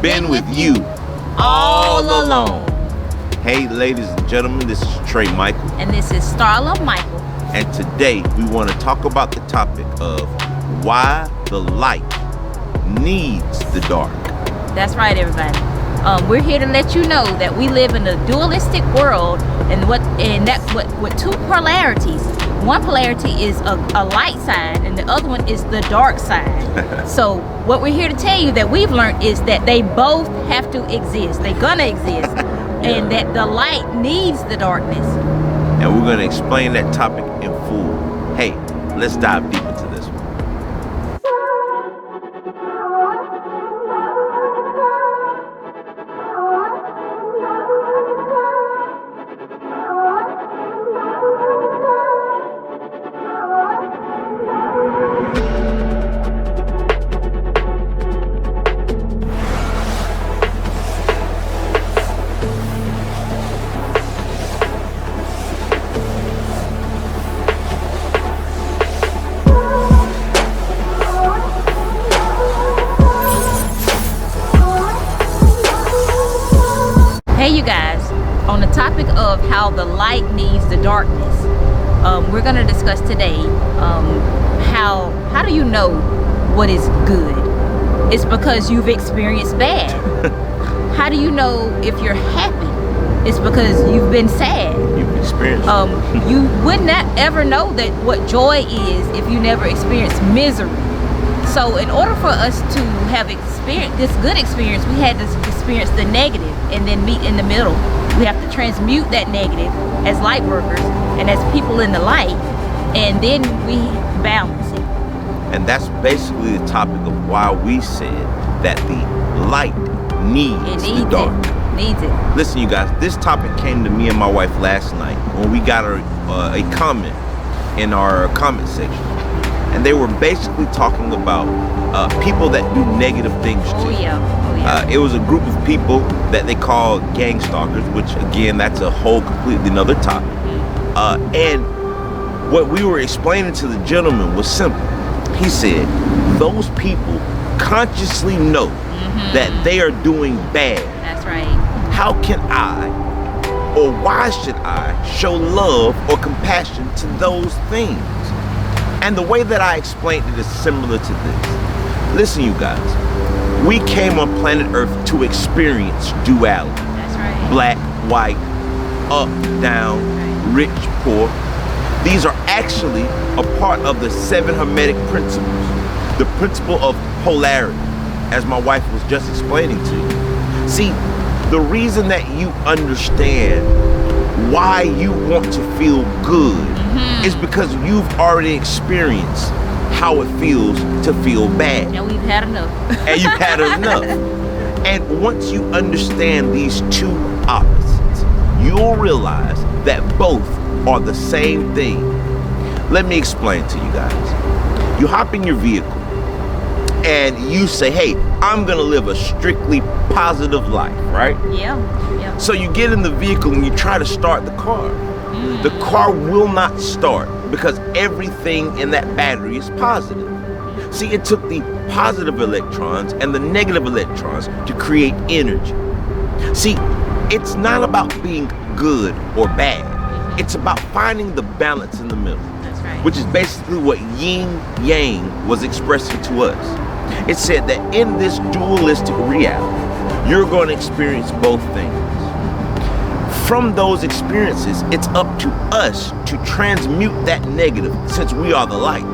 been with you all along. Hey, ladies and gentlemen, this is Trey Michael. And this is Starla Michael. And today we want to talk about the topic of why the light needs the dark. That's right, everybody. We're here to let you know that we live in a dualistic world, and with two polarities. One polarity is a light side, and the other one is the dark side. So what we're here to tell you that we've learned is that they both have to exist. They're gonna exist, and that the light needs the darkness. And we're gonna explain that topic in full. Hey, let's dive deep into this one. Hey you guys, on the topic of how the light needs the darkness, we're going to discuss today how do you know what is good? It's because you've experienced bad. How do you know if you're happy? It's because you've been sad. You've experienced you would not ever know that what joy is if you never experienced misery. So in order for us to have experienced this good experience, we had to experience the negative and then meet in the middle. We have to transmute that negative as light workers and as people in the light, and then we balance it. And that's basically the topic of why we said that the light needs the dark. Needs it. Listen, you guys, this topic came to me and my wife last night when we got a comment in our comment section. And they were basically talking about people that do negative things to you. Oh yeah. It was a group of people that they call gang stalkers, which again, that's a whole completely another topic. And what we were explaining to the gentleman was simple. He said, those people consciously know that they are doing bad. That's right. How can I, or why should I, show love or compassion to those things? And the way that I explained it is similar to this. Listen, you guys, we came on planet Earth to experience duality. That's right. Black, white, up, down, rich, poor. These are actually a part of the 7 Hermetic principles, the principle of polarity, as my wife was just explaining to you. See, the reason that you understand why you want to feel good is because you've already experienced how it feels to feel bad. And we've had enough. And you've had enough. And once you understand these two opposites, you'll realize that both are the same thing. Let me explain to you guys. You hop in your vehicle and you say, hey, I'm gonna live a strictly positive life, right? Yeah. So you get in the vehicle and you try to start the car. The car will not start because everything in that battery is positive. See, it took the positive electrons and the negative electrons to create energy. See, it's not about being good or bad. It's about finding the balance in the middle. That's right. Which is basically what yin yang was expressing to us. It said that in this dualistic reality, you're going to experience both things. From those experiences, it's up to us to transmute that negative, since we are the light,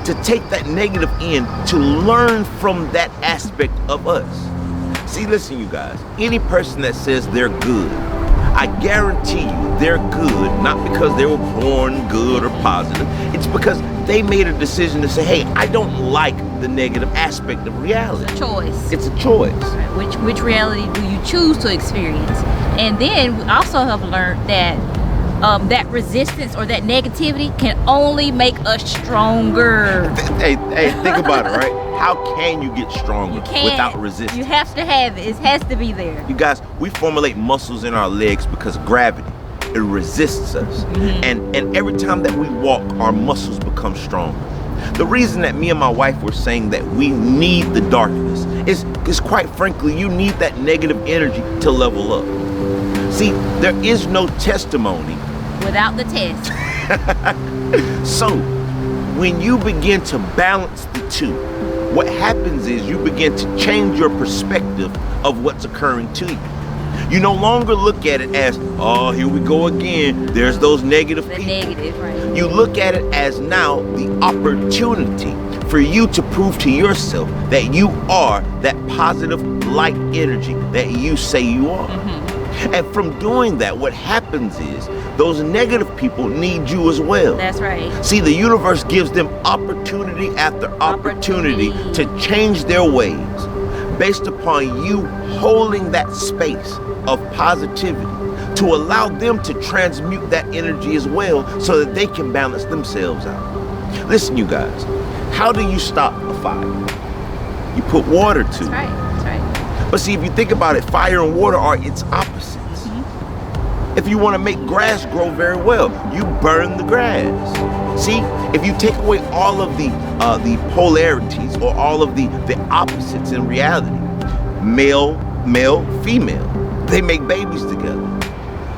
to take that negative in, to learn from that aspect of us. See, listen, you guys, any person that says they're good, I guarantee you they're good, not because they were born good or positive. It's because they made a decision to say, hey, I don't like the negative aspect of reality. It's a choice. It's a choice. Which reality do you choose to experience? And then we also have learned that that resistance or that negativity can only make us stronger. Hey, think about it, right? How can you get stronger without resistance? You have to have it. It has to be there. You guys, we formulate muscles in our legs because gravity, it resists us. And every time that we walk, our muscles become stronger. The reason that me and my wife were saying that we need the darkness It's quite frankly, you need that negative energy to level up. See, there is no testimony without the test. So, when you begin to balance the two, what happens is you begin to change your perspective of what's occurring to you. You no longer look at it as, oh, here we go again. There's those negative people. Negative, right. You look at it as now the opportunity for you to prove to yourself that you are that positive light energy that you say you are. And from doing that, what happens is those negative people need you as well. That's right. See, the universe gives them opportunity after opportunity to change their ways based upon you holding that space of positivity to allow them to transmute that energy as well so that they can balance themselves out. Listen, you guys, how do you stop a fire? You put water to it. That's right. That's right. But see, if you think about it, fire and water are its opposites. If you want to make grass grow very well, you burn the grass. See, if you take away all of the polarities or all of the opposites in reality, male, female, they make babies together.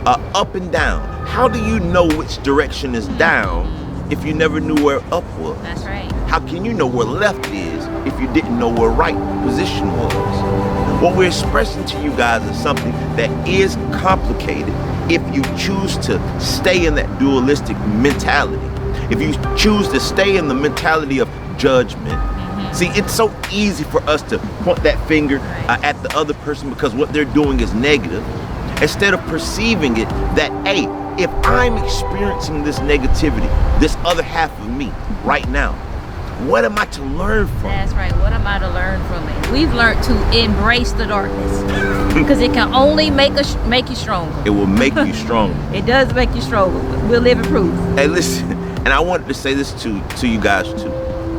Up and down. How do you know which direction is down if you never knew where up was? That's right. How can you know where left is if you didn't know where right position was? What we're expressing to you guys is something that is complicated if you choose to stay in that dualistic mentality. If you choose to stay in the mentality of judgment. See, it's so easy for us to point that finger at the other person because what they're doing is negative, instead of perceiving it that, hey, if I'm experiencing this negativity, this other half of me right now, what am I to learn from? That's right. What am I to learn from it? We've learned to embrace the darkness because it can only make you stronger. It will make you stronger. It does make you stronger. We'll live in proof. Hey, listen, and I wanted to say this to you guys too.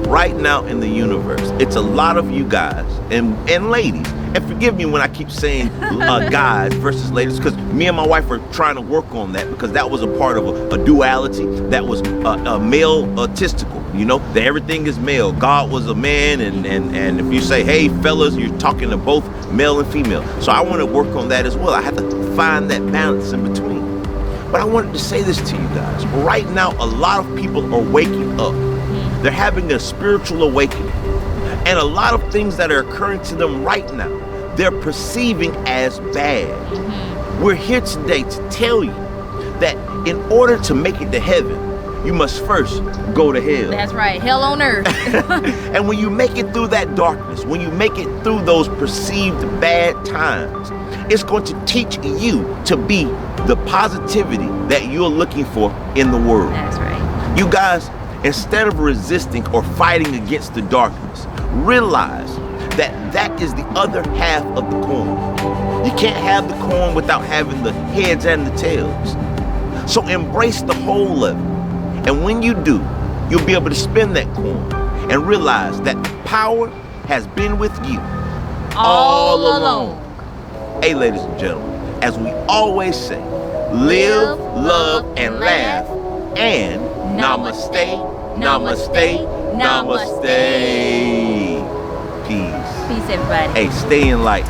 Right now in the universe, it's a lot of you guys and ladies. And forgive me when I keep saying guys versus ladies, because me and my wife are trying to work on that, because that was a part of a duality that was male autistical. You know, that everything is male. God was a man, and if you say, hey, fellas, you're talking to both male and female. So I want to work on that as well. I have to find that balance in between. But I wanted to say this to you guys. Right now, a lot of people are waking up. They're having a spiritual awakening. And a lot of things that are occurring to them right now, they're perceiving as bad. We're here today to tell you that in order to make it to heaven, you must first go to hell. That's right. Hell on earth. And when you make it through that darkness, when you make it through those perceived bad times, it's going to teach you to be the positivity that you're looking for in the world. That's right. You guys, instead of resisting or fighting against the darkness, realize that that is the other half of the coin. You can't have the coin without having the heads and the tails. So embrace the whole of it. And when you do, you'll be able to spin that coin and realize that the power has been with you all along. Hey, ladies and gentlemen, as we always say, live, love, and laugh, and namaste, namaste, namaste. Peace. Peace, everybody. Hey, stay in light.